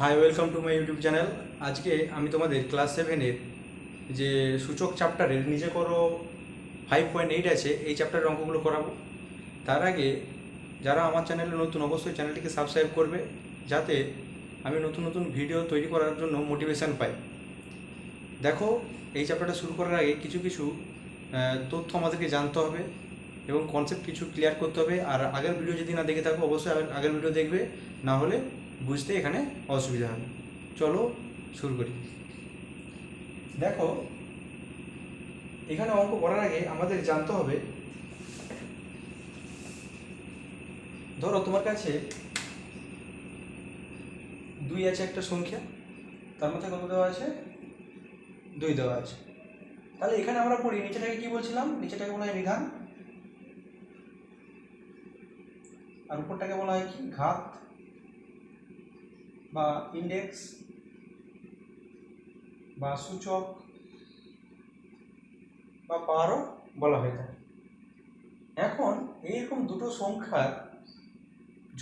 High, welcome to my YouTube channel. আজকে আমি তোমাদের ক্লাস 7-এর যে সূচক চ্যাপ্টারের নিজে করো 5.8 আছে, এই চ্যাপ্টারের অঙ্কগুলো করাবো। তার আগে যারা আমার চ্যানেলে নতুন, অবশ্যই চ্যানেলটিকে সাবস্ক্রাইব করবে, যাতে আমি নতুন নতুন ভিডিও তৈরি করার জন্য মোটিভেশান পাই। দেখো, এই চ্যাপ্টারটা শুরু করার আগে কিছু কিছু তথ্য আমাদেরকে জানতে হবে এবং কনসেপ্ট কিছু ক্লিয়ার করতে হবে। আর আগের ভিডিও যদি না দেখে থাকো, অবশ্যই আগের ভিডিও দেখবে, না হলে বুঝতে এখানে অসুবিধা হবে। চলো শুরু করি। দেখো, এখানে অঙ্ক করার আগে আমাদের জানতে হবে, ধরো তোমার কাছে 2 আছে একটা সংখ্যা, তার মধ্যে কত দেওয়া আছে? 2 দেওয়া আছে। তাহলে এখানে আমরা পড়ি, নিচেটাকে কি বলছিলাম? নিচেটাকে বলা হয় নিধান, আর উপরটাকে বলা হয় কি? ঘাত বা ইন্ডেক্স বা সূচক বা পাওয়ারও বলা হয়ে থাকে। এখন এইরকম দুটো সংখ্যার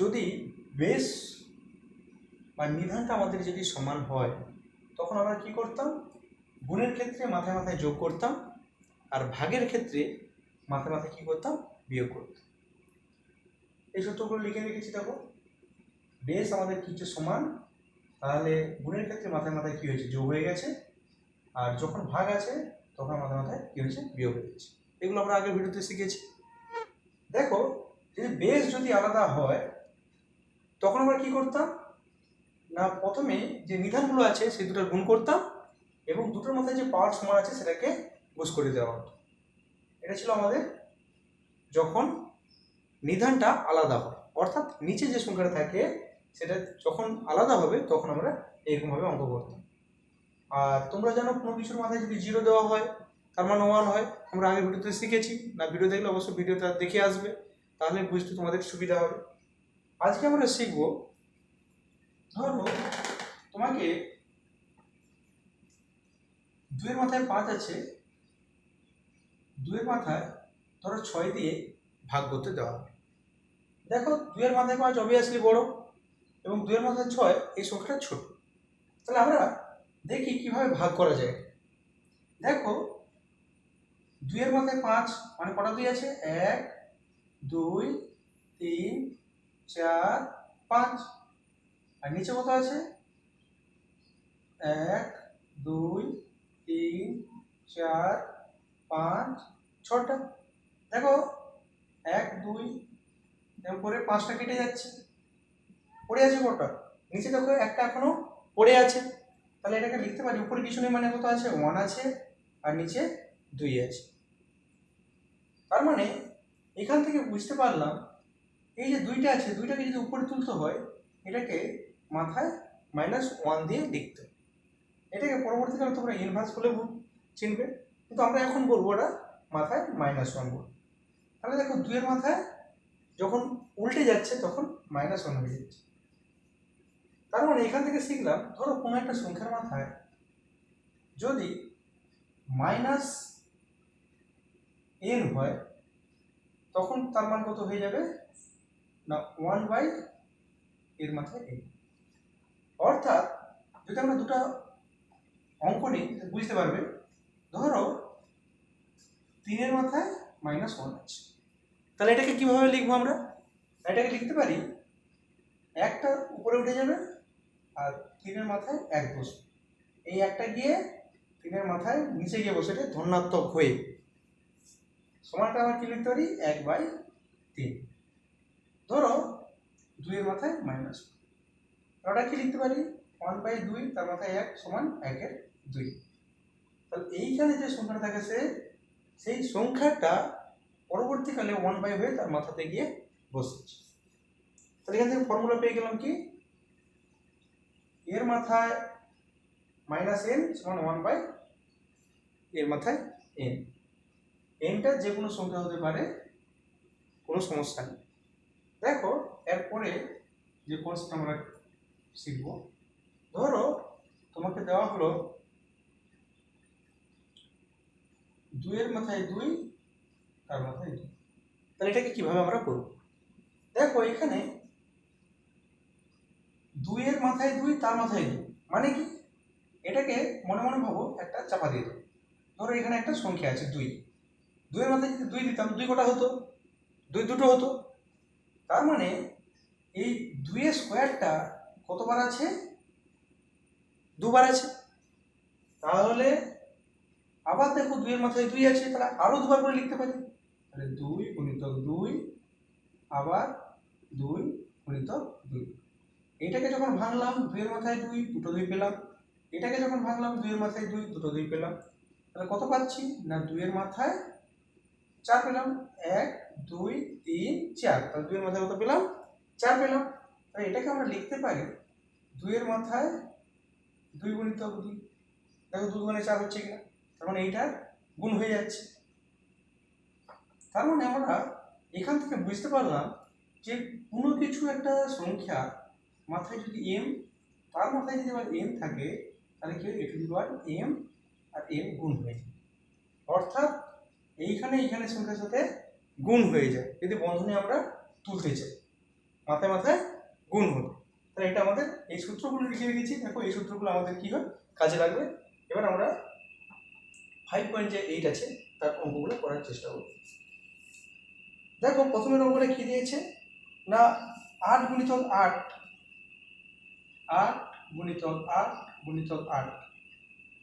যদি বেস বা নিধানটা আমাদের যদি সমান হয়, তখন আমরা কি করতাম? গুণের ক্ষেত্রে মাথায় মাথায় যোগ করতাম, আর ভাগের ক্ষেত্রে মাথায় মাথায় কি করতাম? বিয়োগ করতাম। এই সূত্রগুলো লিখে রেখেছি। দেখো, বেস আমাদের কি হচ্ছে? সমান, তাহলে গুণের ক্ষেত্রে মাথায় মাথায় কি হয়েছে? যোগ হয়ে গেছে, আর যখন ভাগ আছে তখন মাথায় মাথায় কি হয়েছে? বিয়োগ হয়ে গেছে। এগুলো আমরা আগের ভিডিওতে শিখেছি। দেখো, যদি বেস যদি আলাদা হয়, তখন আমরা কি করতাম না, প্রথমে যে নিধানগুলো আছে সেই দুটোর গুণ করতাম, এবং দুটোর মধ্যে যে পাওয়ার সমান আছে সেটাকে গুণ করে দেওয়া হতো। এটা ছিল আমাদের যখন নিধানটা আলাদা হয়, অর্থাৎ নিচে যে সংখ্যাটা থাকে সেটা যখন আলাদা হবে তখন আমরা এইরকমভাবে অঙ্ক করতাম। আর তোমরা জানো, কোনো কিছুর মাথায় যদি 0 দেওয়া হয় তার মানে 1 হয়। আমরা আগের ভিডিওতে শিখেছি, না ভিডিও দেখলে অবশ্যই ভিডিওটা দেখে আসবে, তাহলে বুঝতে তোমাদের সুবিধা হবে। আজকে আমরা শিখবো, ধরো তোমাকে 2 এর মাথায় 5 আছে, 2 এর মাথায় ধরো 6 দিয়ে ভাগ করতে দেওয়া হবে। দেখো, 2 এর মাথায় 5 অবভিয়াসলি বড়, এবং 2 এর মাথায় 6 এই সংখ্যাটা ছোট। তাহলে আমরা দেখি কিভাবে ভাগ করা যায়। দেখো, 2 এর মাথায় 5 মানে কটা 2 আছে? 1 2 3 4 5। আর নিচে কত আছে? 1 2 3 4 5 6টা। দেখো, 1 2 পরে 5টা কেটে যাচ্ছে, পড়ে আছে কটা? নিচে দেখো একটা এখনো পড়ে আছে। তাহলে এটাকে লিখতে পারি, উপরে কিছু নেই মানে কত আছে? 1 আছে, আর নিচে 2 আছে। তার মানে এখান থেকে বুঝতে পারলাম, এই যে 2টা আছে, 2টাকে যদি উপরে তুলতে হয় এটাকে মাথায় -1 দিয়ে লিখতে। এটাকে পরবর্তীকালে তোমরা ইনভার্স বলে চিনবে, কিন্তু আমরা এখন বলবো ওটা মাথায় -1 বলবো। তাহলে দেখো, 2 এর মাথায় যখন উল্টে যাচ্ছে তখন -1 হয়ে যাচ্ছে। তার মানে এখান থেকে শিখলাম, ধরো কোনো একটা সংখ্যার মাথায় যদি -n হয়, তখন তার মান কত হয়ে যাবে না? 1 এর মাথায় n। অর্থাৎ যদি আমরা দুটো অঙ্ক নিই বুঝতে পারবে। ধরো 3 এর মাথায় -1 আছে, তাহলে এটাকে কিভাবে লিখবো আমরা? এটাকে লিখতে পারি, একটা উপরে উঠে যাবে আর 3 এর মাথায় 1 বসবে। এই একটা গিয়ে 3 এর মাথায় নিচে গিয়ে বসে, এটা ধনাত্মক হয়ে সমানটা আমরা কি লিখতে পারি? 1/3। ধরো 2 এর মাথায় -1, ওটা কি লিখতে পারি? 1/2, তার মাথায় 1 সমান 1/2। তাহলে এইখানে যে সংখ্যাটা থাকে সেই সংখ্যাটা পরবর্তীকালে 1 হয়ে তার মাথাতে গিয়ে বসেছে। তাহলে এখান থেকে ফর্মুলা পেয়ে গেলাম কি? এর মাথায় -n সমান 1 এর মাথায় n। nটা যে কোনো সংখ্যা হতে পারে, কোনো সমস্যা নেই। দেখো, এরপরে যে কোর্সটা আমরা শিখব, ধরো তোমাকে দেওয়া হলো 2 এর মাথায় 2, তার মাথায় 2। তাহলে এটাকে কিভাবে আমরা করব? দেখো, এখানে 2 এর মাথায় 2 তার মাথায় 2, মানে কি এটাকে মনে মনে ভাবো একটা চাপা দিয়ে দেবো। ধরো এখানে একটা সংখ্যা আছে 2, 2 এর মাথায় যদি 2 দিতাম 2 কটা হতো, 2 দুটো হতো। তার মানে এই 2 এর স্কোয়ারটা কতবার আছে, 2বার আছে। তাহলে আবার দেখো 2 এর মাথায় 2 আছে, তাহলে আরো 2বার করে লিখতে পারি। তাহলে 2 গুণিতক 2 আবার 2 গুণিতক 2। এটাকে যখন ভাঙলাম 2 এর মাথায় 2, দুটো 2 পেলাম। এটাকে যখন ভাঙলাম 2 এর মাথায় 2, দুটো 2 পেলাম। তাহলে কত পাচ্ছি না 2 এর মাথায় 4 পেলাম। 1 2 3 4, তাহলে 2 এর মাথায় কত পেলাম, 4 পেলাম। তাহলে এটাকে আমরা লিখতে পারি 2 এর মাথায় 2 গুণিতক 2। দেখো 2 গুণে 4 হচ্ছে কিনা, তার মানে এইটা গুণ হয়ে যাচ্ছে। তার মানে আমরা এখান থেকে বুঝতে পারলাম যে কোনো কিছু একটা সংখ্যা মাথায় যদি m, তার মাথায় যদি আবার m থাকে, তাহলে কি হয়, m আর m গুণ হয়ে যায়। অর্থাৎ এইখানে সংখ্যার সাথে গুণ হয়ে যায় যদি বন্ধনী আমরা তুলতে চাই, মাথায় মাথায় গুণ হবে। তাহলে এটা আমাদের এই সূত্রগুলো লিখে রেখেছি। দেখো এই সূত্রগুলো আমাদের কি হয়, কাজে লাগবে। এবার আমরা 5.8 আছে তার অঙ্কগুলো করার চেষ্টা করব। দেখো প্রথমের অঙ্কটা কি দিয়েছে না 8 গুণিতক 8, 8 গুণিতক 8 গুণিতক 8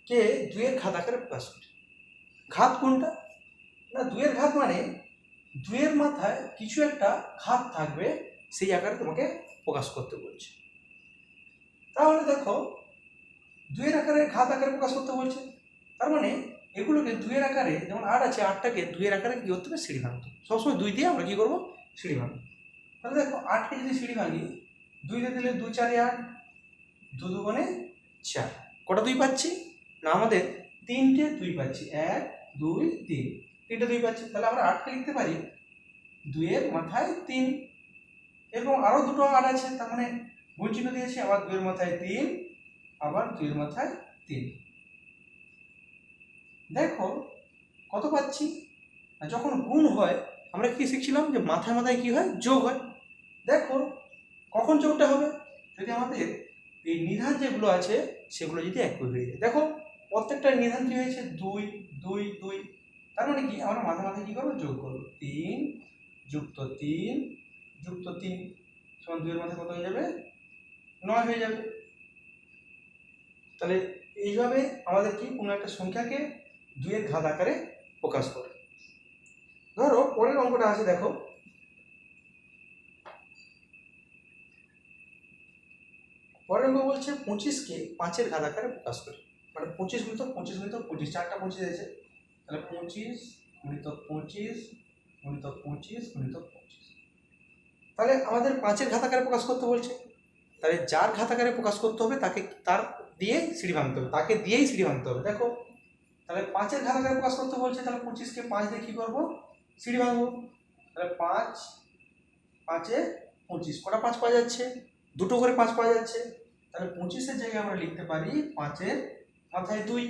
কে 2 এর ঘাত আকারে প্রকাশ করে। ঘাত কোনটা না 2 এর ঘাত মানে 2 এর মাথায় কিছু একটা ঘাত থাকবে, সেই আকারে তোমাকে প্রকাশ করতে বলছে। তাহলে দেখো 2 এর আকারে ঘাত আকারে প্রকাশ করতে বলছে, তার মানে এগুলোকে 2 এর আকারে, যেমন 8 আছে 8টাকে 2 এর আকারে কি করতে হবে, সিঁড়ি ভাঙতে হবে। সবসময় 2 দিয়ে আমরা কি করবো, সিঁড়ি ভাঙবো। তাহলে দেখো 8কে যদি সিঁড়ি ভাঙি, 2 দিয়ে দিলে 2 4 8, 2 দুগুণে 4, কটা 2 পাচ্ছি না আমাদের 3টে 2 পাচ্ছি, 1 2 3, 3টে 2 পাচ্ছি। তাহলে আমরা 8কে লিখতে পারি 2 এর মাথায় 3। এরকম আরো দুটো 8 আছে, তার মানে গুণ চিহ্ন দিয়েছি, আবার 2 এর মাথায় 3, আবার 2 এর মাথায় 3। দেখো কত পাচ্ছি, যখন গুণ হয় আমরা কি শিখছিলাম যে মাথায় মাথায় কি হয়, যোগ হয়। দেখো কখন যোগটা হবে, যদি আমাদের এই নিধান যেগুলো আছে সেগুলো যদি একই হয়ে যায়। দেখো প্রত্যেকটা নিধান কি হয়েছে, 2 2 2, তার মানে কি আমরা মাথায় মাথায় কি করবো, যোগ করবো। 3 যুক্ত 3 যুক্ত 3 সমান 2 এর মাথায় কত হয়ে যাবে, 9 হয়ে যাবে। তাহলে এইভাবে আমাদের কি কোনো একটা সংখ্যাকে 2 এর ঘাত আকারে প্রকাশ করে। ধরো পরের অঙ্কটা আছে, দেখো পরের অঙ্ক বলছে 25কে 5 এর ঘাত আকারে প্রকাশ করে। মানে 25 গুণিতক 25 গুণিতক 25, 4টা 25 আছে, তাহলে 25 গুণিতক 25 গুণিতক 25 গুণিতক 25। তাহলে আমাদের 5 এর ঘাত আকারে প্রকাশ করতে বলছে, তাহলে যার ঘাত আকারে প্রকাশ করতে হবে তাকে তার দিয়ে সিঁড়ি ভাঙতে হবে, তাকে দিয়েই সিঁড়ি ভাঙতে হবে। দেখো তাহলে 5 এর ঘাত আকারে প্রকাশ করতে বলছে, তাহলে 25কে 5 দিয়ে কি করবো, সিঁড়ি ভাঙবো। তাহলে 5 5 এ 25, কটা 5 পাওয়া যাচ্ছে, দুটো করে 5 পাওয়া যাচ্ছে। তাহলে 25-এর জায়গায় আমরা লিখতে পারি 5 এর মাথায় 2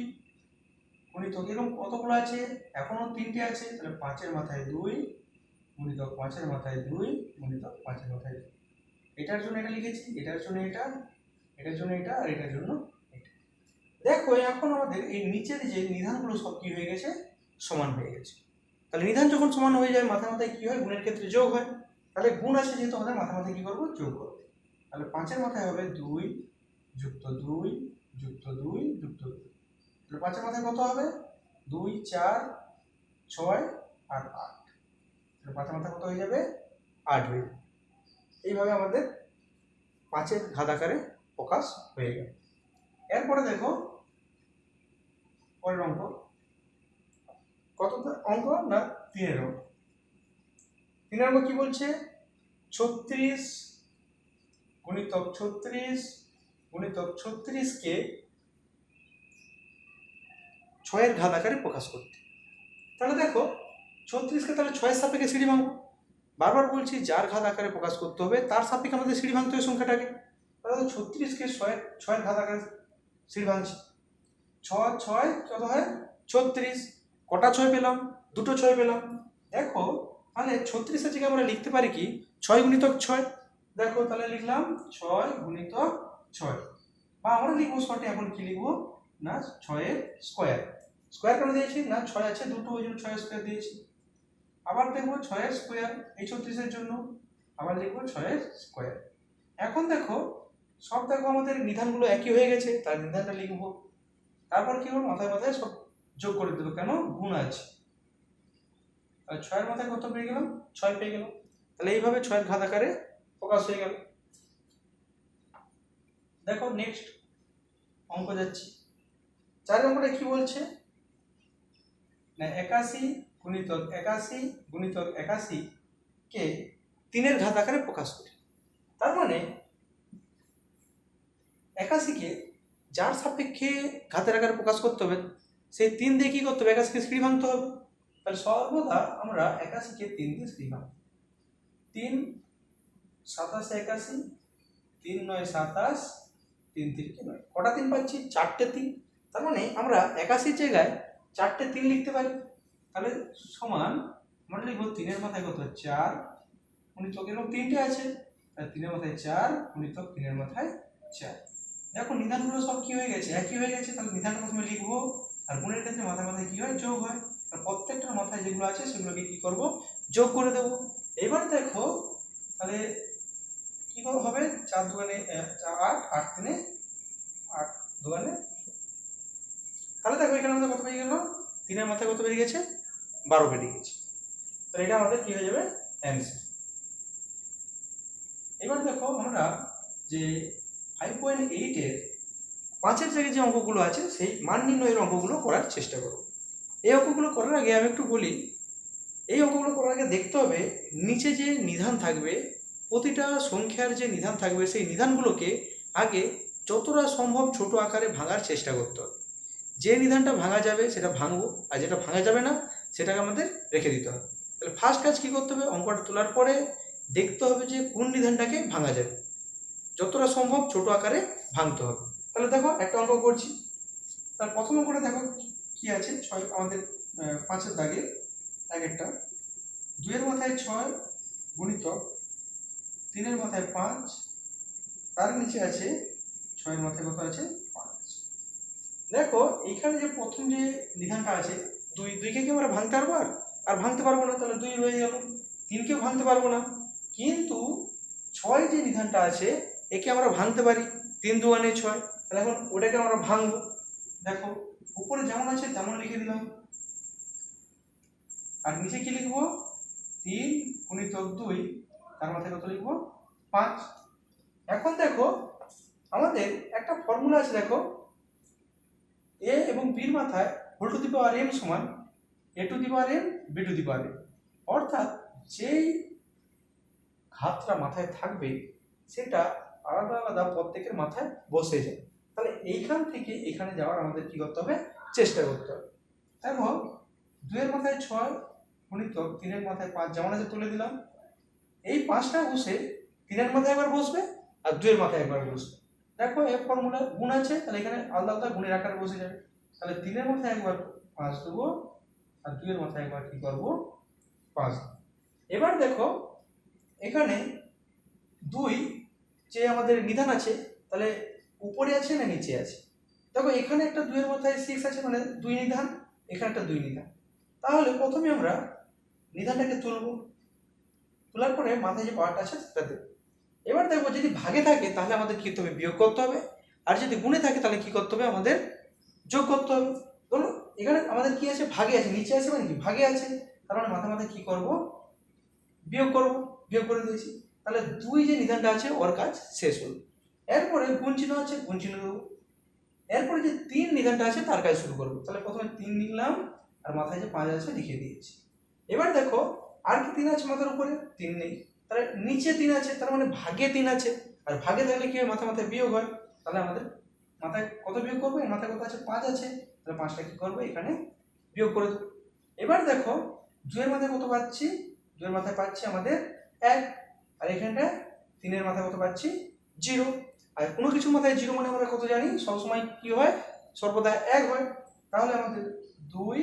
গুণিতক, এরকম কতগুলো আছে, এখনো 3টে আছে, তাহলে 5 এর মাথায় 2 গুণিতক 5 এর মাথায় 2 গুণিতক 5 এর মাথায় 2। এটার জন্য এটা লিখেছি, এটার জন্য এটা, এটার জন্য এটা, আর এটার জন্য এটা। দেখো এখন আমাদের এই নিচের যে নিধানগুলো সব কি হয়ে গেছে, সমান হয়ে গেছে। তাহলে নিধান যখন সমান হয়ে যায় মাথায় মাথায় কি হয়, গুণের ক্ষেত্রে যোগ হয়। তাহলে গুণ আছে যেহেতু আমাদের মাথায় মাথায় কি করবো, যোগ করবো। তাহলে 5 এর মাথায় হবে 2 যুক্ত 2 যুক্ত 2 যুক্ত 2। তাহলে 5 এর মাথায় কত হবে, 2 4 6 আর 8। তাহলে 5 এর মাথায় কত হয়ে যাবে, 8 হয়ে যাবে। এইভাবে আমাদের 5 এর ঘাত আকারে প্রকাশ হয়ে গেল। এরপরে দেখো পরের অঙ্ক, কত অঙ্ক না 3-এর অঙ্ক। 3-এর অঙ্ক কি বলছে, 36 গুণিতক 36 গুণিতক 36কে 6 এর ঘাত আকারে প্রকাশ করতে। তাহলে দেখো 36কে তাহলে 6-এর সাপেক্ষে সিঁড়ি ভাঙবো। বারবার বলছি যার ঘাত আকারে প্রকাশ করতে হবে তার সাপেক্ষে আমাদের সিঁড়ি ভাঙতে হবে সংখ্যাটাকে। তাহলে 36কে 6-এর ঘাত আকারে সিঁড়ি ভাঙছি। 6 6 কত হয়, 36, কটা 6 পেলাম, দুটো 6 পেলাম। দেখো তাহলে 36-এর জায়গায় আমরা লিখতে পারি কি 6 গুণিতক 6, দেখো তাহলে লিখলাম 6 গুণিতক 6, বা আমরা লিখবো শর্টে এখন কি লিখবো না 6 এর স্কয়ার। স্কয়ার কেন দিয়েছি না 6 আছে দুটো, ওই জন্য 6 এর স্কয়ার দিয়েছি। আবার দেখবো 6 এর স্কয়ার এই 36 এর জন্য, আবার লিখবো 6 এর স্কয়ার। এখন দেখো সব দেখো আমাদের নিধানগুলো একই হয়ে গেছে, তার নিধানটা লিখবো। তারপর কি করবো মাথায় মাথায় সব যোগ করে দেবো, কেন গুণ আছে। আর 6 এর মাথায় কত পেয়ে গেলাম 6 পেয়ে গেলাম। তাহলে এইভাবে 6 এর ঘাত আকারে প্রকাশ হয়ে গেল। দেখো নেক্সট অঙ্ক যাচ্ছি। 4 অঙ্কটা কি বলছে না 81 গুণিতক 81 গুণিতক 81 কে 3 এর ঘাত আকারে প্রকাশ করি। তার মানে 81 কে যার সাপেক্ষে ঘাতের আকারে প্রকাশ করতে হবে সেই 3 দিয়ে কি করতে হবে 81 কে সিঁড়ি ভাঙতে হবে। তাহলে সর্বদা আমরা 81 কে 3 দিয়ে সিঁড়ি ভাঙব। 3 27 81, 3 9 27, 3 3 9, কটা 3 পাচ্ছি 4টে 3। তার মানে আমরা 81 জায়গায় 4টে 3 লিখতে পারি। তাহলে সমান আমরা লিখবো 3 এর মাথায় কত 4 গুণিতক, এরকম 3টে আছে তাহলে 3 এর মাথায় 4 গুণিতক 3 এর মাথায় 4। দেখো নিধানগুলো সব কি হয়ে গেছে একই হয়ে গেছে। তাহলে নিধানটা প্রথমে লিখবো, আর গুণের ক্ষেত্রে মাথায় মাথায় কি হয় যোগ হয়। আর প্রত্যেকটার মাথায় যেগুলো আছে সেগুলোকে কি করব যোগ করে দেবো। এবার দেখো তাহলে কি হবে 4 দুগুণে 8, 8 তিনে 8 দুগুণে। তাহলে দেখো এখানে আমাদের কত পেয়ে গেল 3 এর মাথায় কত বেরিয়ে গেছে 12 বেরিয়ে গেছে। তাহলে এটা আমাদের কি হয়ে যাবে অ্যান্সার। এবার দেখো আমরা যে 5.8 এর 5 এর জায়গায় যে অঙ্কগুলো আছে সেই মান নির্ণয়ের অঙ্কগুলো করার চেষ্টা করব। এই অঙ্কগুলো করার আগে আমি একটু বলি, এই অঙ্কগুলো করার আগে দেখতে হবে নিচে যে নিধান থাকবে প্রতিটা সংখ্যার যে নিধান থাকবে সেই নিধানগুলোকে আগে যতটা সম্ভব ছোট আকারে ভাঙার চেষ্টা করতে হবে। যে নিধানটা ভাঙা যাবে সেটা ভাঙবো, আর যেটা ভাঙা যাবে না সেটাকে আমাদের রেখে দিতে হবে। তাহলে ফার্স্ট কাজ কী করতে হবে অঙ্কটা তোলার পরে দেখতে হবে যে কোন নিধানটাকে ভাঙা যাবে, যতটা সম্ভব ছোট আকারে ভাঙতে হবে। তাহলে দেখো একটা অঙ্ক করছি। তার প্রথম অঙ্কটা দেখো কি আছে 6 আমাদের 5 এর দাগে এক একটা 2 এর মাথায় 6 গুণিতক 3 এর মাথায় 5, তার নিচে আছে 6 এর মাথায় কত আছে 5। দেখো এইখানে যে প্রথম যে নিধানটা আছে 2, 2কে কি আমরা ভাঙতে পারবো আর ভাঙতে পারবো না, তাহলে 2 রয়ে গেল। 3কেও ভাঙতে পারবো না, কিন্তু 6 যে নিধানটা আছে একে আমরা ভাঙতে পারি, 3 দুগুণে 6। তাহলে এখন ওটাকে আমরা ভাঙবো। দেখো উপরে যেমন আছে তেমন লিখে দিলাম, আর নিচে কি লিখবো 3 গুণিতক 2, তার মাথায় কত লিখবো 5। এখন দেখো আমাদের একটা ফর্মুলা আছে, দেখো a এবং b এর মাথায় whole to the power m সমান a to the power m b to the power m, অর্থাৎ যেই ঘাতটা মাথায় থাকবে সেটা আলাদা আলাদা প্রত্যেকের মাথায় বসে যায়। তাহলে এইখান থেকে এখানে যাওয়ার আমাদের কি করতে হবে চেষ্টা করতে হবে। দেখো 2 এর মাথায় 6 গুণিতক 3 এর মাথায় 5 যেমন আছে তুলে দিলাম। এই 5টা বসে 3 এর মাথায় একবার বসবে আর 2 এর মাথায় একবার বসবে। দেখো এই ফর্মুলা গুণ আছে তাহলে এখানে আলাদা আলাদা গুণের আকারে বসে যাবে। তাহলে 3 এর মাথায় একবার 5 দেবো আর 2 এর মাথায় একবার কি করব 5। এবার দেখো এখানে 2 যে আমাদের নিধান আছে তাহলে উপরে আছে না নিচে আছে। দেখো এখানে একটা 2 এর মাথায় 6 আছে মানে 2 নিধান, এখানে একটা 2 নিধান। তাহলে প্রথমে আমরা নিধানটাকে তুলব, তোলার পরে মাথায় যে পাওয়ারটা আছে সেটা দেব। এবার দেখবো যদি ভাগে থাকে তাহলে আমাদের কি করতে হবে বিয়োগ করতে হবে, আর যদি গুণে থাকে তাহলে কি করতে হবে আমাদের যোগ করতে হবে। ধরুন এখানে আমাদের কি আছে ভাগে আছে, নিচে আছে মানে কি ভাগে আছে, তার মানে মাথায় মাথায় কি করব বিয়োগ করব। বিয়োগ করে দিয়েছি, তাহলে 2 যে নিধানটা আছে ওর কাজ শেষ হলো। এরপরে গুণ চিহ্ন আছে গুণ চিহ্ন দেবো। এরপরে যে 3 নিধানটা আছে তার কাজ শুরু করবো। তাহলে প্রথমে 3 লিখলাম আর মাথায় যে 5 আছে লিখে দিয়েছি। এবার দেখো আর কি 3 আছে মাথার উপরে 3 নেই, তাহলে নিচে 3 আছে তার মানে ভাগে 3 আছে, আর ভাগে থাকলে কি হয় মাথায় মাথায় বিয়োগ হয়। তাহলে আমাদের মাথায় কত বিয়োগ করবো, এর মাথায় কত আছে 5 আছে, তাহলে 5টা কি করবো এখানে বিয়োগ করে দেবো। এবার দেখো 2 এর মাথায় কত পাচ্ছি, 2 এর মাথায় পাচ্ছি আমাদের 1, আর এখানটা 3 এর মাথায় কত পাচ্ছি 0। আর কোনো কিছু মাথায় 0 মানে আমরা কত জানি সবসময় কি হয় সর্বদা 1 হয়। তাহলে আমাদের 2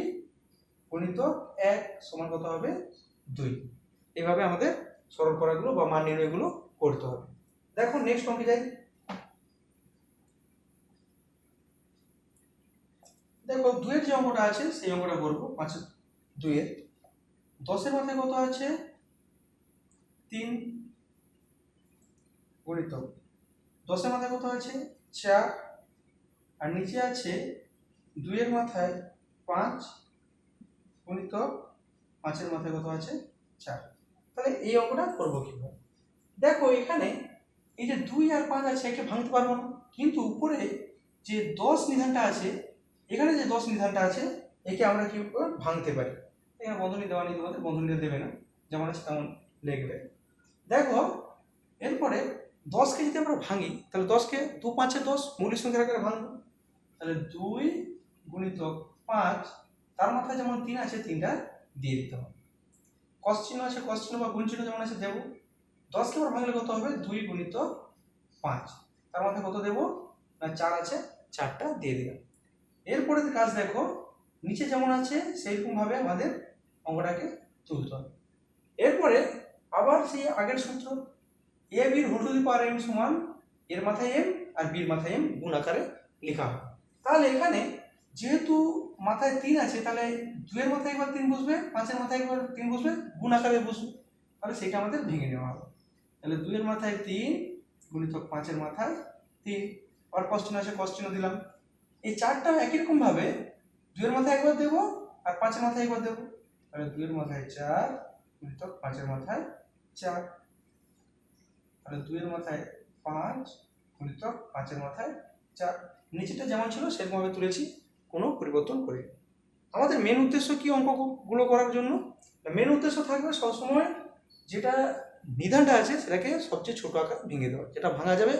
গুণিতক 1 সমান কত হবে 2। এইভাবে আমাদের সরল করাগুলো বা মান নির্ণয়গুলো করতে হবে। দেখো নেক্সট অঙ্কে যাই। দেখো 2 এর যে অঙ্কটা আছে সেই অঙ্কটা করবো। 2 এর 10 এর মাথায় কত আছে 3 গুণিত 10 এর মাথায় কত আছে 4 আর নিচে আছে 2 এর মাথায় 5 গুণিত 5 এর মাথায় কত আছে 4। তাহলে এই অঙ্কটা করবো কিভাবে? দেখো এখানে এই যে 2 আর 5 আছে একে ভাঙতে পারবো না, কিন্তু উপরে যে 10 নিধানটা আছে, এখানে যে 10 নিধানটা আছে একে আমরা কি ভাঙতে পারি। এখানে বন্ধনী দেওয়া নেই, তোমাদের বন্ধনীটা দেবে না, যেমন আছে তেমন লিখবে। দেখো এরপরে 10কে যদি আমরা ভাঙি তাহলে 10কে 2 5 10 মৌলিক সংখ্যার আকারে ভাঙবো। তাহলে 2 গুণিত 5 তার মাথায় যেমন 3 আছে 3টা দিয়ে দিতে হবে। কস চিহ্ন আছে কস চিহ্ন বা গুণ চিহ্ন যেমন আছে দেবো। 10কে আবার ভাঙলে কত হবে 2 গুণিত 5 তার মাথায় কত দেবো না 4 আছে 4টা দিয়ে দিলাম। এরপরে কাজ দেখো নিচে যেমন আছে সেইরকম ভাবে আমাদের অঙ্কটাকে তুলতে হবে। এরপরে আবার সেই আগের সূত্র a b whole to the power m সমান এর মাথায় m আর b এর মাথায় m গুণ আকারে লেখা হয়। তাহলে এখানে যেহেতু মাথায় 3 আছে তাহলে 2 এর মাথায় একবার 3 বসবে, 5 এর মাথায় একবার 3 বসবে, গুণ আকারে বসবে। তাহলে সেটা আমাদের ভেঙে নেওয়া হবে। তাহলে 2 এর মাথায় 3 গুণিত 5 এর মাথায় 3 আর cos চিহ্ন আছে cos চিহ্ন দিলাম। এই চারটা একই রকম ভাবে 2 এর মাথায় একবার দেব আর 5 এর মাথায় একবার দেব। তাহলে 2 এর মাথায় 4 গুণিত 5 এর মাথায় 4। তাহলে 2 এর মাথায় 5 গুণিত 5 এর মাথায় 4। নিচেটা যেমন ছিল সেরকম ভাবে তুলেছি, কোনো পরিবর্তন করি। আমাদের মেন উদ্দেশ্য কি অঙ্কগুলো করার জন্য? মেন উদ্দেশ্য থাকবে সবসময় যেটা নিধানটা আছে সেটাকে সবচেয়ে ছোট আকার ভেঙে দেওয়া, যেটা ভাঙা যাবে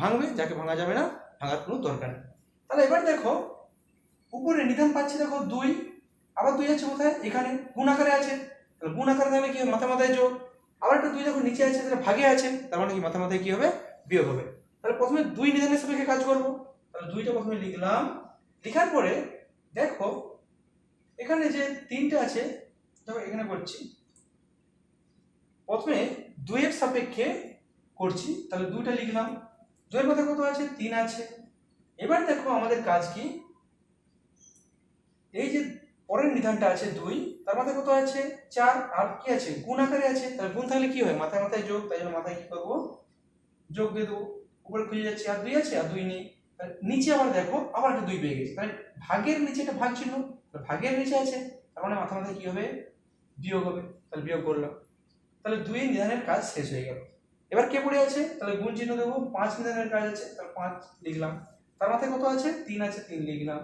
ভাঙবে, যাকে ভাঙা যাবে না ভাঙার কোনো দরকার নেই। তাহলে এবার দেখো উপরে নিধান পাচ্ছি, দেখো 2 আবার 2 আছে কোথায় এখানে গুণ আকারে আছে। তাহলে গুণ আকারে তাহলে কি মাথা মাথায় যোগ, আবার একটা 2 দেখো নিচে আছে সেটা ভাগে আছে, তার মানে কি মাথা মাথায় কি হবে বিয়োগ হবে। তাহলে প্রথমে 2 নিধানের সাপেক্ষে কাজ করব। তাহলে 2টা প্রথমে লিখলাম, লেখার পরে দেখো এখানে যে 3টা আছে দেখো এখানে করছি, প্রথমে 2 এর সাপেক্ষে করছি। তাহলে 2টা লিখলাম, 2 এর মাথায় কত আছে 3 আছে। এবার দেখো আমাদের কাজ কি, এই যে পরের নিধানটা আছে 2 তার মাথায় কত আছে 4 আর কি আছে গুণ আকারে আছে। তাহলে গুণ থাকলে কি হয় মাথায় মাথায় যোগ, তাই জন্য মাথায় কি করব যোগ দিয়ে দেবো। উপরে খুঁজে যাচ্ছে আর 2 আছে আর 2 নেই। নিচে আবার দেখো আবার একটা 2 পেয়ে গেছে, তাহলে ভাগের নিচে একটা ভাগ চিহ্ন, ভাগের নিচে আছে তার মানে মাথা মাথায় কি হবে বিয়োগ হবে। তাহলে বিয়োগ করলাম, তাহলে 2 নিধানের কাজ শেষ হয়ে গেল। এবার কে পড়ে আছে, তাহলে গুণ চিহ্ন দেবো। 5 নিধানের কাজ আছে, তাহলে 5 লিখলাম, তার মাথায় কত আছে 3 আছে 3 লিখলাম।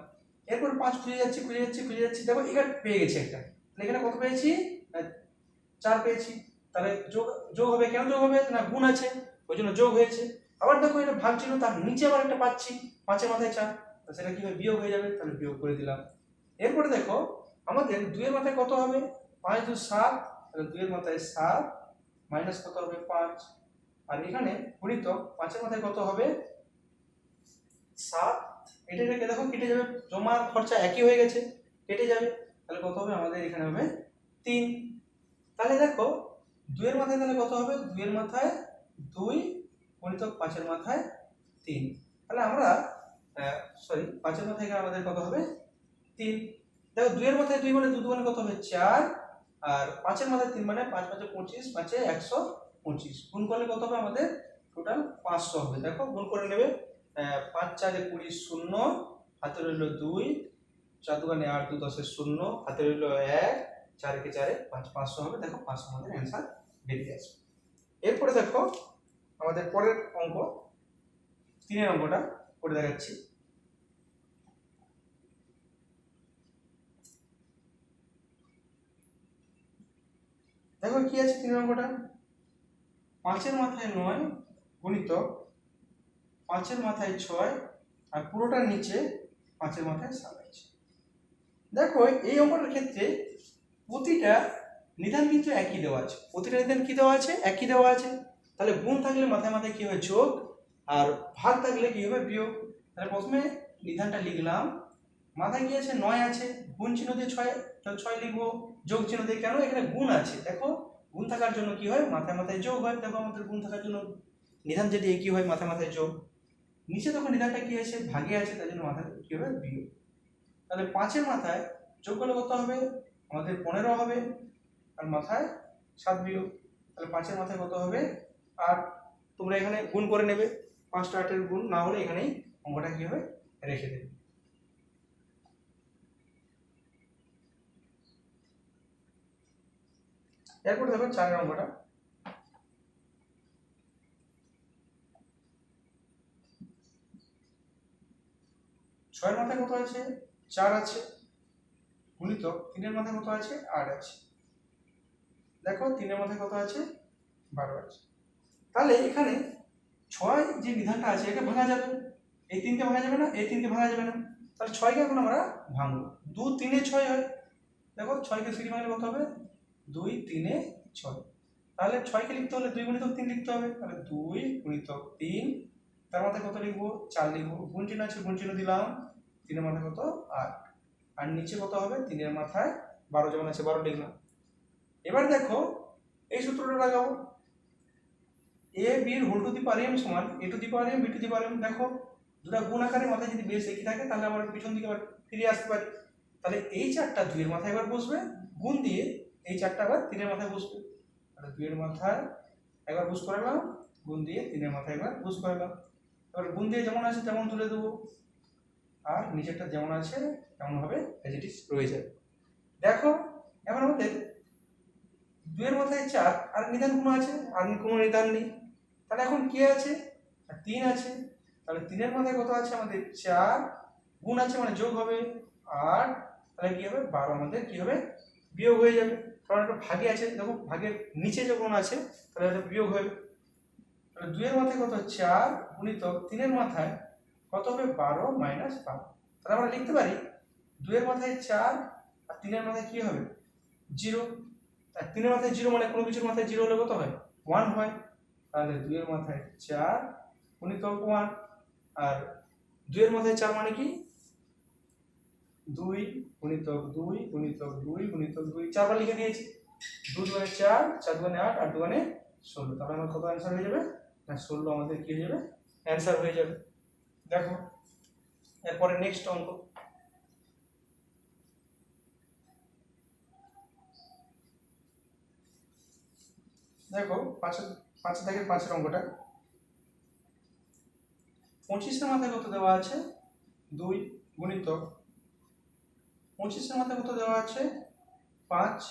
এরপর 5 খুঁজে যাচ্ছি দেখো এখানে পেয়ে গেছি একটা, এখানে কত পেয়েছি 4 পেয়েছি। তাহলে যোগ যোগ হবে, কেন যোগ হবে না গুণ আছে ওই জন্য যোগ হয়েছে। আবার দেখো এটা ভাগ চিহ্ন, তার নিচে আবার একটা পাচ্ছি 5 এর মাথায় 4, সেটা কি হবে বিয়োগ হয়ে যাবে, তাহলে বিয়োগ করে দিলাম। এরপরে দেখো আমাদের 2 এর মাথায় কত হবে 5 2 7, তাহলে 2 এর মাথায় 7 মাইনাস কত হবে 5, আর এখানে গুণিত 5 এর মাথায় কত হবে 7। এটা রেখে দেখো কেটে যাবে, জমা খরচা একই হয়ে গেছে কেটে যাবে। তাহলে কত হবে আমাদের এখানে হবে 3। তাহলে দেখো 2 এর মাথায় তাহলে কত হবে 2 এর মাথায় 2 গুণিত 5 এর মাথায় 3। তাহলে আমরা সরি 5 এর মাথায় এখানে আমাদের কত হবে 3। দেখো 2 এর মাথায় 2 মানে 2 মানে কত হবে 4, আর 5 এর মাথায় 3 মানে 5 5 25, 5 125, গুণ করলে কত হবে আমাদের টোটাল 500 হবে। দেখো গুণ করে নেবে, 5 4 20 0, হাতে রইল 2, 4 2 8 2 10 0, হাতে রইল 1, 4 কে 4 5 500 হবে। দেখো 500 আমাদের অ্যান্সার বেরিয়ে আসবে। এরপরে দেখো আমাদের পরের অঙ্ক 3 এর অঙ্কটা করে দেখাচ্ছি। দেখো কি আছে 3 এর অঙ্কটা, 5 এর মাথায় 9 গুণিত 5 এর মাথায় 6 আর পুরোটার নিচে 5 এর মাথায় 7 আছে। দেখো এই অঙ্কটার ক্ষেত্রে প্রতিটা নিধান কিন্তু একই দেওয়া আছে, প্রতিটা নিধান কি দেওয়া আছে একই দেওয়া আছে। তাহলে গুণ থাকলে মাথায় মাথায় কি হবে যোগ, আর ভাগ থাকলে কি হবে বিয়োগ। তাহলে প্রথমে নিধানটা লিখলাম, মাথায় কি আছে 9 আছে, গুণ চিহ্ন দিয়ে 6 লিখবো, যোগ চিহ্ন দিয়ে, কেন এখানে গুণ আছে দেখো গুণ থাকার জন্য কি হয়, মাথায় মাথায় যোগ হয়। দেখো আমাদের গুণ থাকার জন্য নিধান যদি একই হয়, মাথায় মাথায় যোগ। নিচে দেখো নিধানটা কি আছে, ভাগে আছে, তার জন্য মাথায় কি হবে, বিয়োগ। তাহলে 5-এর মাথায় যোগ করলে কত হবে, আমাদের 15 হবে, আর মাথায় 7 বিয়োগ, তাহলে 5-এর মাথায় কত হবে, 8। তোমরা এখানে গুণ করে নেবে, 5টা 8-এর গুণ না হলে এখানেই অঙ্কটা কি হবে, রেখে দেবে। এরপর দেখো 4-এর অঙ্কটা। 6-এর মাথায় কত আছে, 4 আছে, গুণিত 3-এর মাথায় কত আছে, 8 আছে। দেখো 3-এর মাথায় কত আছে, 12 আছে। তাহলে এখানে 6 যে নিধানটা আছে এটা ভাঙা যাবে, এই 3কে ভাঙা যাবে না, এই 3কে ভাঙা যাবে না, তাহলে 6কে এখন আমরা ভাঙবো। 2 3 এ 6 হয়। দেখো 6কে 3 ভাঙলে কত হবে, 2 3 এ 6। তাহলে 6কে লিখতে হলে 2 গুণিতক 3 লিখতে হবে, তাহলে 2 গুণিতক 3, তার মাথায় কত লিখবো, 4 লিখবো, গুণ চিহ্ন আছে গুণ চিহ্ন দিলাম, 3-এর মাথায় কত, 8, আর নিচে কত হবে, 3-এর মাথায় 12 যেমন আছে 12 লিখলাম। এবার দেখো এই সূত্রটা লাগাবো, a b এর whole to the power m সমান a to the power m b to the power m। দেখো দুটো গুণ আকারে মাথায় যদি বেস একই থাকে তাহলে আমরা পিছন দিকে আবার ফিরে আসতে পারি। তাহলে এই 4টা 2 এর মাথায় একবার বসবে, গুণ দিয়ে এই 4টা আবার 3-এর মাথায় বসবে। তাহলে 2 এর মাথায় একবার বুঝ করালাম, গুণ দিয়ে 3-এর মাথায় একবার বুঝ করালাম। এবার গুণ দিয়ে যেমন আছে তেমন তুলে দেবো, আর নিচেরটা যেমন আছে তেমন ভাবে এজ ইট ইজ রয়ে যাবে। দেখো এবার আমাদের 2 এর মাথায় 4 আর নিধান কোনো আছে, আর কোনো নিধান নেই, তাহলে এখন কি আছে, 3 আছে। তাহলে 3-এর মাথায় কত আছে আমাদের, 4, গুণ আছে মানে যোগ হবে 8, তাহলে কি হবে 12 আমাদের কি হবে, বিয়োগ হয়ে যাবে, কারণ এটা ভাগে আছে। দেখো ভাগের নিচে যখন আছে তাহলে এটা বিয়োগ হবে। তাহলে 2 এর মাথায় কত, 4 গুণিতক 3-এর মাথায় কত হবে, 12 মাইনাস 12। তাহলে আমরা লিখতে পারি 2 এর মাথায় 4 আর 3-এর মাথায় কি হবে, 0। আর 3-এর মাথায় 0 মানে কোনো কিছুর মাথায় 0 হলে কত হয়, 1 হয়। তাহলে 2 এর মাথায় 4 গুণিতক 1, আর 2 এর মাথায় 4 মানে কি, 2 গুণিতক 2 গুণিতক 2 গুণিতক 2, 4 বার লিখে দিয়েছি। 2 দুগুণে 4, 4 দুগুণে 8, 8 দুগুণে 16। তাহলে আমার কত অ্যান্সার হয়ে যাবে, না 16 আমাদের কি হয়ে যাবে, অ্যান্সার হয়ে যাবে। দেখো এরপরে নেক্সট অঙ্ক। দেখো 5 দাগের 5-এর অঙ্কটা। 25-এর মাথায় কত দেওয়া আছে, 2 গুণিতক 25-এর মাথায় কত দেওয়া আছে, 5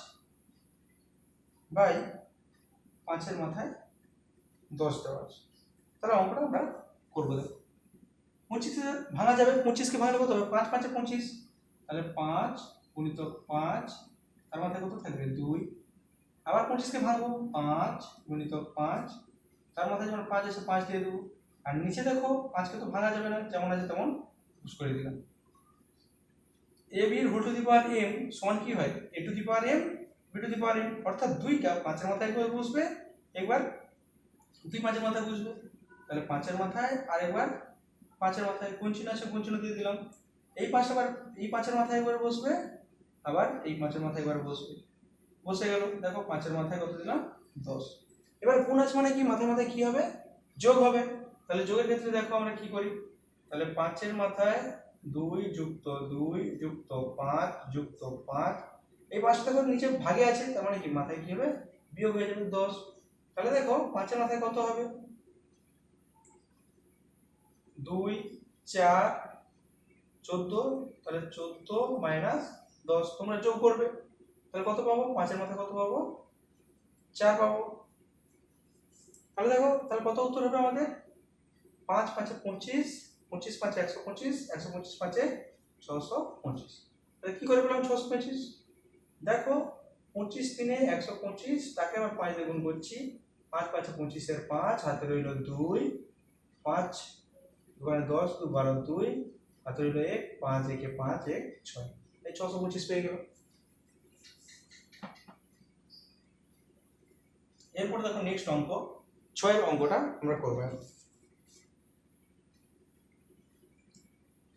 বাই 5-এর মাথায় 10 দেওয়া আছে। তাহলে অঙ্কটা আমরা করবো। দেখো 25 ভাঙা যাবে, 25কে ভাঙলে কত হবে, 5 5 25, তাহলে 5 গুণিতক 5, তার মাথায় কত থাকবে, 2। আবার 25কে ভাঙবো, 5 গুণিতক 5, তার মাথায় যখন 5 এসে 5 দিয়ে দেবো, আর নিচে দেখো 5কে তো ভাঙা যাবে না, যেমন আছে তেমন পুশ করে দিলাম। a b এর whole to the power m সমান কি হয়, a to the power m b to the power m, অর্থাৎ দুইটা 5-এর মাথায় একবার বসবে, একবার 2 5-এর মাথায় বসবে। তাহলে 5-এর মাথায় আর একবার 5-এর মাথায় গুণ চিহ্ন আছে গুণ চিহ্ন দিয়ে দিলাম। এই 5 আবার এই 5-এর মাথায় একবার বসবে, আবার এই 5-এর মাথায় একবার বসবে, বসে গেল। দেখো 5-এর মাথায় কত দিলাম, 10। এবার গুণ আছে মানে কি, মাথায় মাথায় কি হবে, যোগ হবে। তাহলে যোগের ক্ষেত্রে দেখো আমরা কি করি, তাহলে 5-এর মাথায় 2 যুক্ত 2 যুক্ত 5 যুক্ত 5, এই 5টা দেখো নিচে ভাগে আছে, তার মানে কি মাথায় কি হবে, বিয়োগ হয়ে যাবে 10। তাহলে দেখো 5-এর মাথায় কত হবে, 2 4 14, তাহলে 14 মাইনাস 10 তোমরা যোগ করবে, তাহলে কত পাবো, 5-এর মাথায় কত পাবো, 4 পাবো। তাহলে দেখো তাহলে কত উত্তর হবে আমাদের, 5 5 25, 25 5 125, 125 5 625। তাহলে কি করে পেলাম 625, দেখো 25 3 125, তাকে আবার 5 দিয়ে গুণ করছি, 5 5 25 এর 5, হাতে রইল 2, 5 দুগুণে 10 2 12 2, হাতে রইল 1, 5 1 5 1 6, এই 625 পেয়ে গেল। এরপর দেখো নেক্সট অঙ্ক 6-এর অঙ্কটা আমরা করব।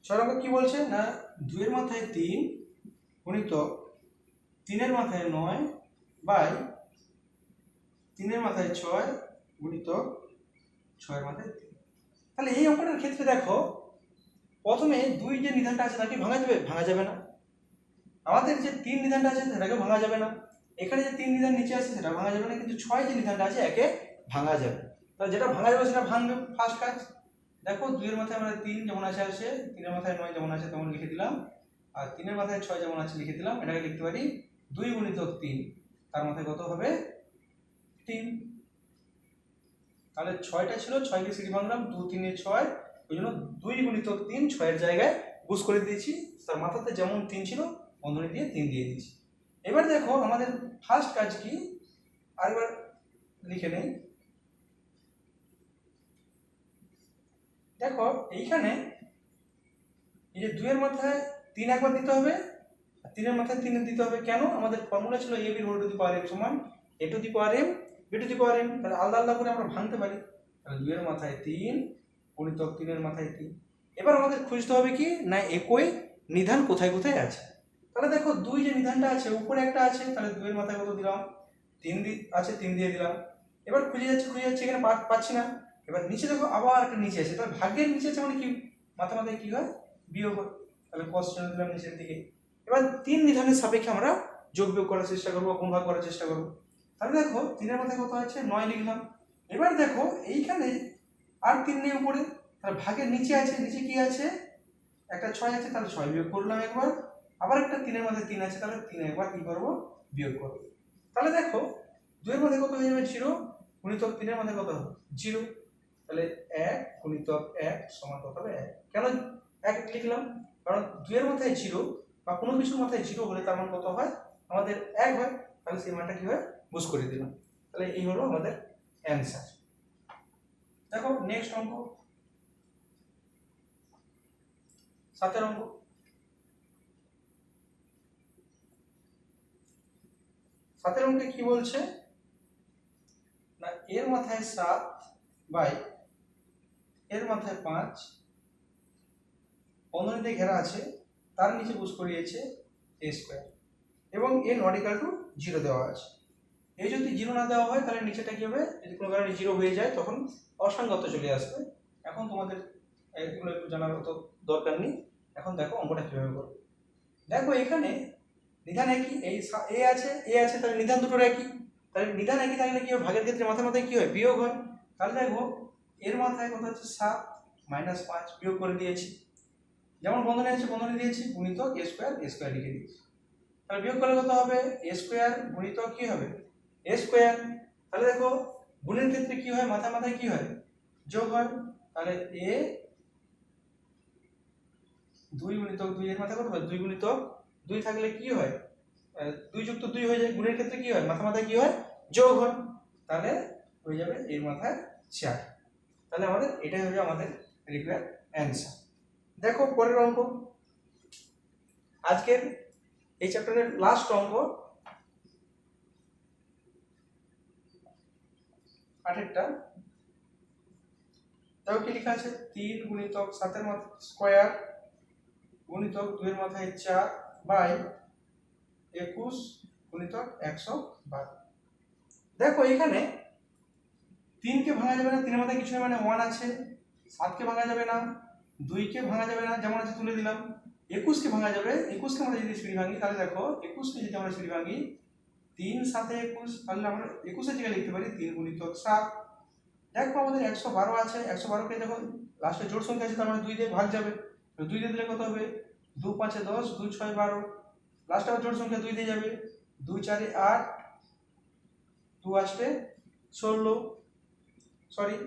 6 অঙ্ক কি বলছে না, 2 এর মাথায় 3 গুণিতক 3-এর মাথায় 9 বাই 3 এর মাথায় 6 গুণিতক 6 এর মাথায় 3। তাহলে এই অঙ্কটার ক্ষেত্রে দেখো প্রথমে 2 যে নিধানটা আছে তাকে ভাঙা যাবে? ভাঙা যাবে না। আমাদের যে 3 নিধানটা আছে সেটাকে ভাঙা যাবে না। এখানে যে 3 নিধান নিচে আছে সেটা ভাঙা যাবে না, কিন্তু 6 যে নিধানটা আছে একে ভাঙা যাবে। তাহলে যেটা ভাঙা যাবে সেটা ভাঙবে ফার্স্ট কাজ। দেখো 2 এর মাথায় আমরা 3 যেমন আছে 3 এর মাথায় 9 যেমন আছে তেমন লিখে দিলাম, আর 3 এর মাথায় 6 যেমন আছে লিখে দিলাম। এটাকে লিখতে পারি 2 গুণিতক 3, তার মাথায় কত হবে? 3। তাহলে 6টা ছিল, 6 কে সিঁড়ি ভাঙলাম, 2 3 এ 6, ওই জন্য 2 গুণিতক 3 6 এর জায়গায় গুণ করে দিয়েছি, তার মাথাতে যেমন 3 ছিল বন্ধনী দিয়ে 3 দিয়ে দিয়েছি। এবার দেখো আমাদের ফার্স্ট কাজ কি, আরেকবার লিখে নেই। দেখো এইখানে এই যে 2 এর মাথায় 3 একবার দিতে হবে, আর 3 এর মাথায় 3 দিতে হবে। কেন? আমাদের ফর্মুলা ছিল a b whole to the power m সমান a to the power m b to the power m। তাহলে আলাদা আলাদা করে আমরা ভাঙতে পারি। তাহলে 2 এর মাথায় 3 গুণিতক 3 এর মাথায় 3। এবার আমাদের খুঁজতে হবে কি না একই নিধান কোথায় কোথায় আছে। তাহলে দেখো 2 যে নিধানটা আছে উপরে একটা আছে, তাহলে 2 এর মাথায় কত দিলাম? 3 আছে, 3 দিয়ে দিলাম। এবার খুঁজে যাচ্ছি এখানে পাচ্ছি না। এবার নিচে দেখো আবার একটা নিচে আছে, তাহলে ভাগ্যের নিচে আছে মানে কি মাথা মাথায় কি হয়? বিয়োগ হয়। তাহলে cos চিহ্ন দিলাম নিচের দিকে। এবার 3 নিধানের সাপেক্ষে আমরা যোগ বিয়োগ করার চেষ্টা করব, গুণ ভাগ করার চেষ্টা করব। তাহলে দেখো 3 এর মাথায় কত আছে? 9 লিখলাম। এবার দেখো এইখানে আর 3 নেই উপরে, তাহলে ভাগের নিচে আছে, নিচে কি আছে? একটা 6 আছে, তাহলে 6 বিয়োগ করলাম একবার। আবার একটা 3 এর মধ্যে 3 আছে, তাহলে 3 একবার কি করব? বিয়োগ করব। তাহলে দেখো 2 এর মধ্যে কত হয়ে যাবে? 0 গুণিতক 3 এর মধ্যে কত হবে? 0। তাহলে 1 গুণিতক 1 সমান কত হবে? 1। কেন 1 লিখলাম? কারণ 2 এর মাথায় 0 বা কোনো কিছুর মাথায় 0 হলে তার মান কত হয়? আমাদের 1 হয়। তাহলে সেই মানটা কি হয়? বুঝ করে দিলাম। তাহলে এই হলো আমাদের অ্যানসার। দেখো নেক্সট অঙ্ক, 7 এর অঙ্ক। 7 এর অঙ্কে কি বলছে না এর মাথায় 7 বাই এর মাথায় 5 বন্ধনীতে ঘেরা আছে, তার নিচে বুঝ করিয়েছে a স্কয়ার এবং a নট ইকুয়াল টু 0 দেওয়া আছে। এই যদি 0 না দেওয়া হয় তাহলে নিচেটা কি হবে? যদি কোনো কারণে 0 হয়ে যায় তখন অসংগত চলে আসবে। এখন তোমাদের এগুলো একটু জানার তো দরকার নেই। এখন দেখো অঙ্কটা কিভাবে করবে। দেখো এখানে নিধান একই, এই a আছে তাহলে নিধান দুটোর একই। তাহলে নিধান একই থাকলে কি হয়? ভাগের ক্ষেত্রে মাথায় মাথায় কি হয়? বিয়োগ হয়। তাহলে দেখো এর মাথায় কত হচ্ছে? 7 মাইনাস 5 বিয়োগ করে দিয়েছি। যেমন বন্ধনী আছে বন্ধনী দিয়েছি, গুণিতক a স্কয়ার লিখে দিয়েছি। তাহলে বিয়োগ করলে কত হবে? a স্কয়ার গুণিতক কি হবে? a square. তাহলে দেখো গুণের ক্ষেত্রে কি হয়? মাথায় মাথায় কি হয়? যোগ হয়। তাহলে a 2 গুণিতক 2 এর মাথায় কত হয়? 2 গুণিতক 2 থাকলে কি হয়? 2 যুক্ত 2 হয়ে যায়। গুণের ক্ষেত্রে কি হয়? মাথা মাথায় কি হয়? যোগ হয়। তাহলে হয়ে যাবে এর মাথায় 4। তাহলে আমাদের এটাই হয়ে যাবে আমাদের রিকোয়ার্ড অ্যানসার। দেখো পরের অঙ্ক, আজকের এই চ্যাপ্টারের লাস্ট অঙ্ক 8টা। দেখো কি লেখা আছে? 3 গুণিতক 7 এর মাথায় স্কয়ার গুণিতক 2 এর মাথায় 4 বাই 21 গুণিতক 112। দেখো এখানে 3 কে ভাঙা যাবে না, 3 এর মাথায় কিছু নেই মানে 1 আছে। 7 কে ভাঙা যাবে না, 2 কে ভাঙা যাবে না, যেমন আছে তুলে দিলাম। 21 কে ভাঙা যাবে, 21 কে আমরা যদি সিঁড়ি ভাঙি তাহলে দেখো 21 কে যদি আমরা সিঁড়ি ভাঙি 3 7 21, তাহলে আমরা 21 এর জায়গায় লিখতে পারি 3 গুণিতক 7। দেখো আমাদের 112 আছে, 112 কে যখন লাস্টে জোড় সংখ্যা আছে তার মানে 2 দিয়ে ভাগ যাবে। তো 2 দিয়ে দিলে কত হবে? 2 5 10, 2 6 12, লাস্টে আবার জোড় সংখ্যা 2 দিয়ে যাবে। 2 4 8, 2 8 16, সরি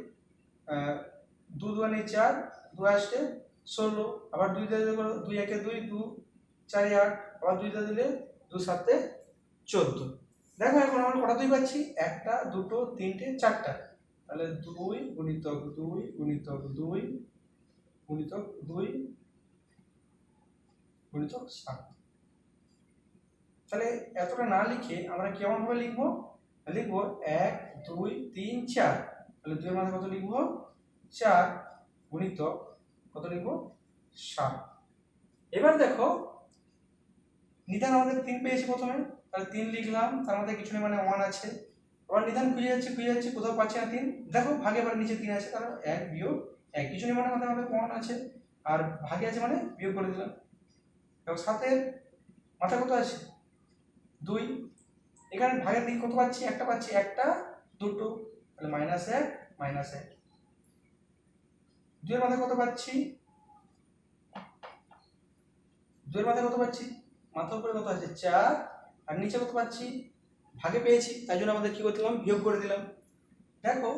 2 2 4, 2 8 16, আবার 2 দিয়ে দিলে 2 1 2, 2 4 8, আবার 2 দিয়ে দিলে 2 7 14। দেখো এখন আমরা কটা 2 পাচ্ছি? একটা, দুটো, তিনটে, চারটা। তাহলে 2 গুণিতক 2 গুণিতক 2 গুণিতক 2 গুণিতক 7। তাহলে এতটা না লিখে আমরা কেমন ভাবে লিখবো? লিখবো 1 2 3 4। তাহলে 2 এর মাথায় কত লিখবো? 4 গুণিতক কত লিখবো? 7। এবার দেখো নিধান আমাদের 3 পেয়েছি প্রথমে, তাহলে 3 লিখলাম, তার মধ্যে কিছু নেই মানে 1 আছে। আবার নিধান খুঁজে যাচ্ছি কোথাও পাচ্ছি না 3। দেখো ভাগে আবার নিচে 3 আছে, কারণ 1 বিয়োগ 1 কিছু নেই, মানে মাথায় মাথায় কমন আছে, আর ভাগে আছে মানে বিয়োগ করে দিলাম। এবং 7-এর মাথায় কত আছে 2, এখানে ভাগের দিকে কত পাচ্ছি, একটা পাচ্ছি, একটা দুটো, তাহলে -1 -1। 2 এর মাথায় কত পাচ্ছি, 2 এর মাথায় কত পাচ্ছি, মাথার উপরে কত আছে 4, আর নিচে কত পাচ্ছি, ভাগে পেয়েছি, তাই জন্য আমাদের কি করতে দিলাম, বিয়োগ করে দিলাম। দেখো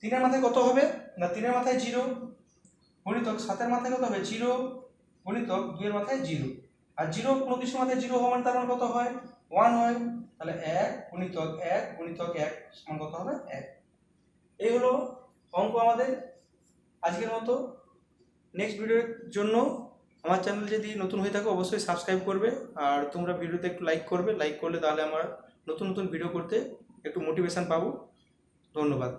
3 এর মাথায় কত হবে না, 3 এর মাথায় 0 গুণিতক 7 এর মাথায় কত হবে 0 গুণিতক 2 এর মাথায় 0, আর 0 কোনো কিছুর মাথায় 0 হওয়া মানে তার মানে কত হয় 1 হয়, তাহলে 1 গুণিতক 1 গুণিতক 1 সমান কত হবে 1। এই হলো অঙ্ক আমাদের আজকের মতো। নেক্সট ভিডিওর জন্য আমার চ্যানেল যদি নতুন হয়ে থাকো অবশ্যই সাবস্ক্রাইব করবে, আর তোমরা ভিডিওতে একটু লাইক করবে, লাইক করলে তাহলে আমার নতুন নতুন ভিডিও করতে একটু মোটিভেশন পাবো। ধন্যবাদ।